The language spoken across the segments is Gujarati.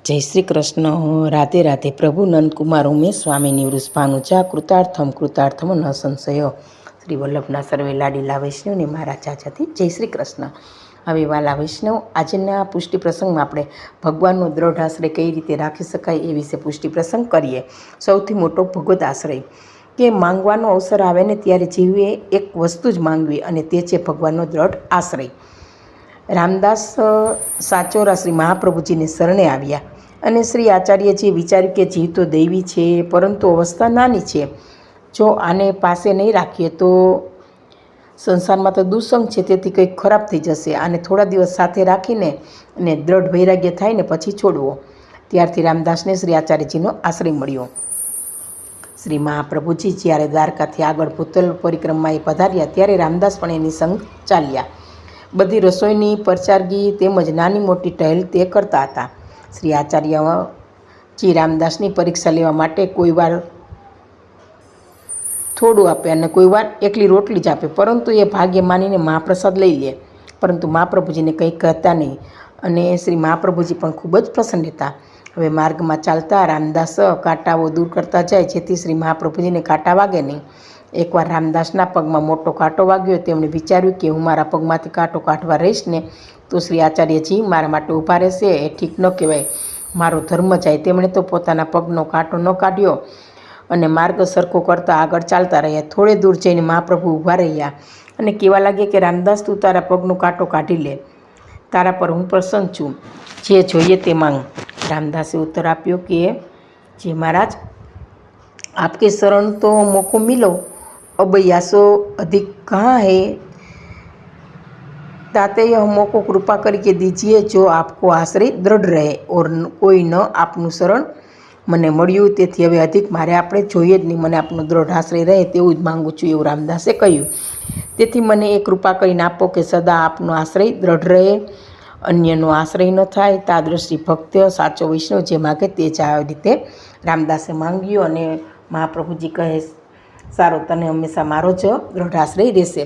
જય શ્રી કૃષ્ણ. રાધે રાધે. પ્રભુ નંદકુમાર ઉમેશ સ્વામીની વૃષભાનુજા કૃતાર્થમ ન સંશયો. શ્રી વલ્લભના સર્વે લાડીલા વૈષ્ણવને મારા ચાચાથી જય શ્રી કૃષ્ણ. હવે વાલા વૈષ્ણવ, આજના પુષ્ટિ પ્રસંગમાં આપણે ભગવાનનો દ્રઢ આશ્રય કઈ રીતે રાખી શકાય એ વિશે પુષ્ટિ પ્રસંગ કરીએ. સૌથી મોટો ભગવત આશ્રય કે માંગવાનો અવસર આવે ને ત્યારે જીવે એક વસ્તુ જ માંગવી, અને તે છે ભગવાનનો દ્રઢ આશ્રય. રામદાસ સાચોરા શ્રી મહાપ્રભુજીને શરણે આવ્યા અને શ્રી આચાર્યજીએ વિચાર્યું કે જીવ તો દૈવી છે, પરંતુ અવસ્થા નાની છે. જો આને પાસે નહીં રાખીએ તો સંસારમાં તો દુસંગ છે, તેથી કંઈક ખરાબ થઈ જશે. આને થોડા દિવસ સાથે રાખીને અને દ્રઢ વૈરાગ્ય થાય ને પછી છોડવો. ત્યારથી રામદાસને શ્રી આચાર્યજીનો આશ્રય મળ્યો. શ્રી મહાપ્રભુજી જ્યારે દ્વારકાથી આગળ ભૂતલ પરિક્રમાએ પધાર્યા ત્યારે રામદાસ પણ એની સંગ ચાલ્યા. બધી રસોઈની પરચારગી તેમજ નાની મોટી ટહેલ તે કરતા હતા. શ્રી આચાર્યજી રામદાસની પરીક્ષા લેવા માટે કોઈ વાર થોડું આપે અને કોઈ વાર એકલી રોટલી જ આપે, પરંતુ એ ભાગ્ય માનીને મહાપ્રસાદ લઈ લે. પરંતુ મહાપ્રભુજીને કંઈ કહેતા નહીં, અને શ્રી મહાપ્રભુજી પણ ખૂબ જ પ્રસન્ન હતા. હવે માર્ગમાં ચાલતા રામદાસ કાંટાઓ દૂર કરતા જાય, જેથી શ્રી મહાપ્રભુજીને કાંટા વાગે નહીં. એકવાર રામદાસના પગમાં મોટો કાંટો વાગ્યો. તેમણે વિચાર્યું કે હું મારા પગમાંથી કાંટો કાઢવા રહીશ ને તો શ્રી આચાર્યજી મારા માટે ઊભા રહેશે, એ ઠીક ન કહેવાય, મારો ધર્મ જાય. તેમણે તો પોતાના પગનો કાંટો ન કાઢ્યો અને માર્ગ સરખો કરતા આગળ ચાલતા રહ્યા. થોડે દૂર જઈને મહાપ્રભુ ઊભા રહ્યા અને કહેવા લાગ્યા કે રામદાસ, તું તારા પગનો કાંટો કાઢી લે, તારા પર હું પ્રસન્ન છું, જે જોઈએ તે માંગ. રામદાસે ઉત્તર આપ્યો કે જે મહારાજ, આપકે શરણ તો મોકો મિલો, अब यासो अधिक कहाँ है, ताते यह मौको कृपा करके दीजिए जो आपको आश्रय दृढ़ रहे और કોઈ ન આપનું શરણ મને મળ્યું, તેથી હવે અધિક મારે આપણે જોઈએ જ નહીં, મને આપનો દ્રઢ આશ્રય રહે તેવું જ માગું છું, એવું રામદાસે કહ્યું. તેથી મને એ કૃપા કરીને આપો કે સદા આપનો આશ્રય દ્રઢ રહે, અન્યનો આશ્રય ન થાય. તાદૃષ્ટિ ભક્ત સાચો વૈષ્ણવ જે માગે તે જ આ રીતે રામદાસે માંગ્યું. અને મહાપ્રભુજી કહે, સારો, તને હંમેશા મારો જ દ્રઢ આશ્રય રહેશે.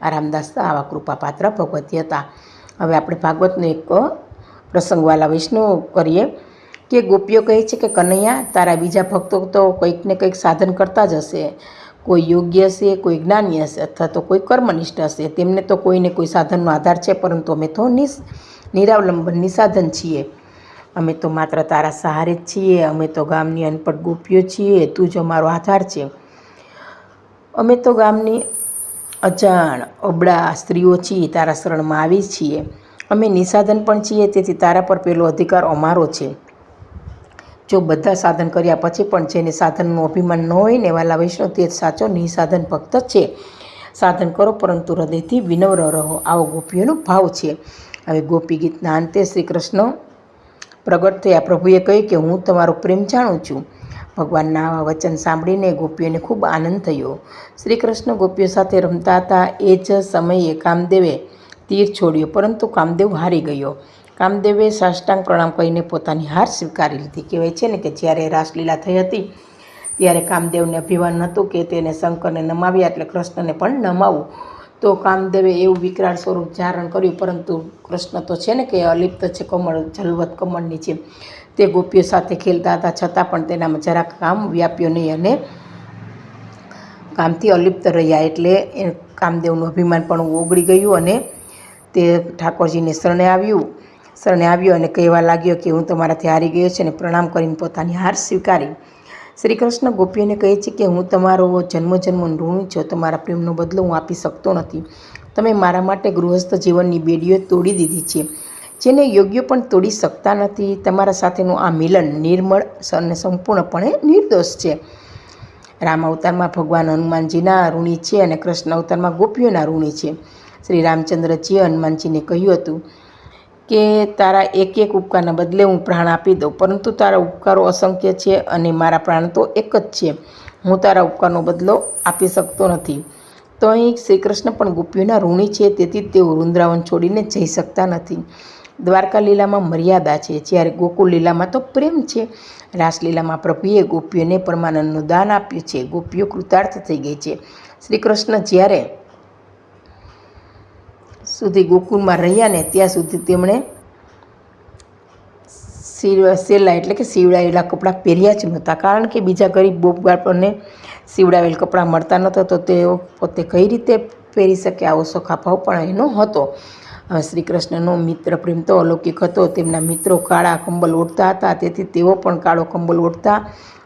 આ રામદાસ આવા કૃપાપાત્ર ભગવતી હતા. હવે આપણે ભાગવતનો એક પ્રસંગવાલા વૈષ્ણવ કરીએ કે ગોપીઓ કહે છે કે કનૈયા, તારા બીજા ભક્તો તો કંઈક ને કંઈક સાધન કરતા જ હશે. કોઈ યોગ્ય હશે, કોઈ જ્ઞાની હશે, અથવા તો કોઈ કર્મનિષ્ઠ હશે. તેમને તો કોઈને કોઈ સાધનનો આધાર છે, પરંતુ અમે તો નિરાવલંબનની સાધન છીએ. અમે તો માત્ર તારા સહારે જ છીએ. અમે તો ગામની અનપઢ ગોપીઓ છીએ, તું જ અમારો આધાર છે. અમે તો ગામની અજાણ અબળા સ્ત્રીઓ છીએ, તારા શરણમાં આવી છીએ. અમે નિસાધન પણ છીએ, તેથી તારા પર પેલો અધિકાર અમારો છે. જો બધા સાધન કર્યા પછી પણ જેને સાધનનું અભિમાન ન હોય ને વાલા વૈષ્ણવ, તે સાચો નિસાધન ભક્ત છે. સાધન કરો પરંતુ હૃદયથી વિનમ્ર રહો, આવો ગોપીઓનો ભાવ છે. હવે ગોપી ગીતના અંતે શ્રી કૃષ્ણ પ્રગટ થયા. પ્રભુએ કહ્યું કે હું તમારો પ્રેમ જાણું છું. ભગવાનના આવા વચન સાંભળીને ગોપીઓને ખૂબ આનંદ થયો. શ્રી કૃષ્ણ ગોપીઓ સાથે રમતા હતા. એ જ સમયે કામદેવે તીર છોડ્યો, પરંતુ કામદેવ હારી ગયો. કામદેવે સાષ્ટાંગ પ્રણામ કરીને પોતાની હાર સ્વીકારી લીધી. કહેવાય છે ને કે જ્યારે રાસલીલા થઈ હતી ત્યારે કામદેવને અભિમાન હતું કે તેને શંકરને નમાવ્યા એટલે કૃષ્ણને પણ નમાવું. તો કામદેવે એવું વિકરાળ સ્વરૂપ ધારણ કર્યું, પરંતુ કૃષ્ણ તો છે ને કે અલિપ્ત છે, કમળ જલવત કમળની છે. તે ગોપીઓ સાથે ખેલતા હતા, છતાં પણ તેનામાં જરાક કામ વ્યાપ્યો નહીં અને કામથી અલિપ્ત રહ્યા. એટલે એ કામદેવનું અભિમાન પણ ઓગળી ગયું અને તે ઠાકોરજીને શરણે આવ્યો અને કહેવા લાગ્યો કે હું તમારાથી હારી ગયો છે, અને પ્રણામ કરીને પોતાની હાર સ્વીકારી. શ્રી કૃષ્ણ ગોપીઓને કહે છે કે હું તમારો જન્મોનું ઋણી છું, તમારા પ્રેમનો બદલો હું આપી શકતો નથી. તમે મારા માટે ગૃહસ્થ જીવનની બેડીઓ તોડી દીધી છે, જેને યોગ્ય પણ તોડી શકતા નથી. તમારા સાથેનું આ મિલન નિર્મળ અને સંપૂર્ણપણે નિર્દોષ છે. રામ અવતારમાં ભગવાન હનુમાનજીના ઋણી છે અને કૃષ્ણ અવતારમાં ગોપીઓના ઋણી છે. શ્રી રામચંદ્રજીએ હનુમાનજીને કહ્યું હતું કે તારા એક એક ઉપકારના બદલે હું પ્રાણ આપી દઉં, પરંતુ તારા ઉપકારો અસંખ્ય છે અને મારા પ્રાણ તો એક જ છે. હું તારા ઉપકારનો બદલો આપી શકતો નથી. તો અહીં શ્રી કૃષ્ણ પણ ગોપીઓના ઋણી છે, તેથી તેઓ વૃંદાવન છોડીને જઈ શકતા નથી. દ્વારકા લીલામાં મર્યાદા છે, જ્યારે ગોકુળ લીલામાં તો પ્રેમ છે. રાસલીલામાં પ્રભુએ ગોપીઓને પરમાનંદનું દાન આપ્યું છે. ગોપીઓ કૃતાર્થ થઈ ગઈ છે. શ્રી કૃષ્ણ જ્યારે સુધી ગોકુળમાં રહ્યા ને ત્યાં સુધી તેમણે સેલા એટલે કે સીવડાવેલા કપડાં પહેર્યા જ નહોતા, કારણ કે બીજા ગરીબ બોપગાળોને સીવડાવેલ કપડાં મળતા નહોતા, તો તેઓ પોતે કઈ રીતે પહેરી શકે, આવો સખાભાવ પણ એનો હતો. શ્રી કૃષ્ણનો મિત્ર પ્રેમ તો અલૌકિક હતો. તેમના મિત્રો કાળા કંબલ ઓઢતા હતા, તેથી તેઓ પણ કાળો કંબલ ઓઢતા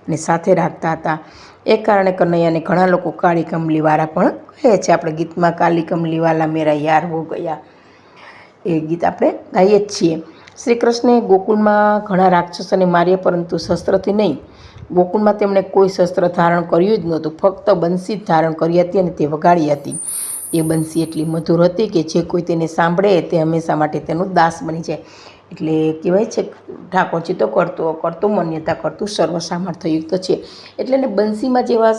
અને સાથે રાખતા હતા. એ કારણે કનૈયાને ઘણા લોકો કાળી કમલીવાળા પણ કહે છે. આપણે ગીતમાં કાલી કમલીવાલા મેરા યાર હો ગયા, એ ગીત આપણે ગાઈએ જ છીએ. શ્રી કૃષ્ણે ગોકુળમાં ઘણા રાક્ષસોને માર્યા, પરંતુ શસ્ત્રથી નહીં. ગોકુળમાં તેમણે કોઈ શસ્ત્ર ધારણ કર્યું જ નહોતું, ફક્ત બંસી જ ધારણ કરી હતી અને તે વગાડી હતી. એ બંસી એટલી મધુર હતી કે જે કોઈ તેને સાંભળે તે હંમેશા માટે તેનો દાસ બની જાય. એટલે કહેવાય છે ઠાકોરજી તો કરતો માન્યતા કરતું સર્વ સામર્થ્યયુક્ત છે. એટલે એને બંસીમાં જેવા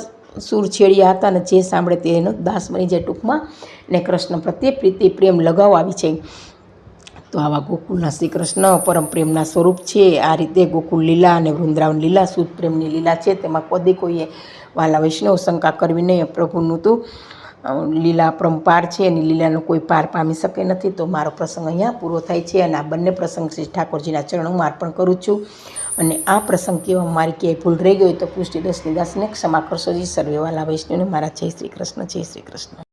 સૂર છેડ્યા હતા ને જે સાંભળે તેનો દાસ બની જાય ટૂંકમાં. ને કૃષ્ણ પ્રત્યે પ્રીતિ પ્રેમ લગાવ આવી જાય. તો આવા ગોકુળના શ્રી કૃષ્ણ પરમ પ્રેમના સ્વરૂપ છે. આ રીતે ગોકુળ લીલા અને વૃંદાવન લીલા શુદ્ધ પ્રેમની લીલા છે. તેમાં કદી કોઈએ વાલા વૈષ્ણવ શંકા કરવી નહીં. પ્રભુનું તો લીલા પરંપાર છે, એની લીલાનો કોઈ પાર પામી શકે નથી. તો મારો પ્રસંગ અહીંયા પૂરો થાય છે અને આ બંને પ્રસંગ શ્રી ઠાકોરજીના ચરણોમાં અર્પણ કરું છું. અને આ પ્રસંગ કહેવામાં મારી ક્યાંય ભૂલ રહી ગઈ તો પુષ્ટિ દસની દાસને ક્ષમા કરશો જી. સર્વે વાલા વૈષ્ણવને મારા જય શ્રી કૃષ્ણ, જય શ્રી કૃષ્ણ.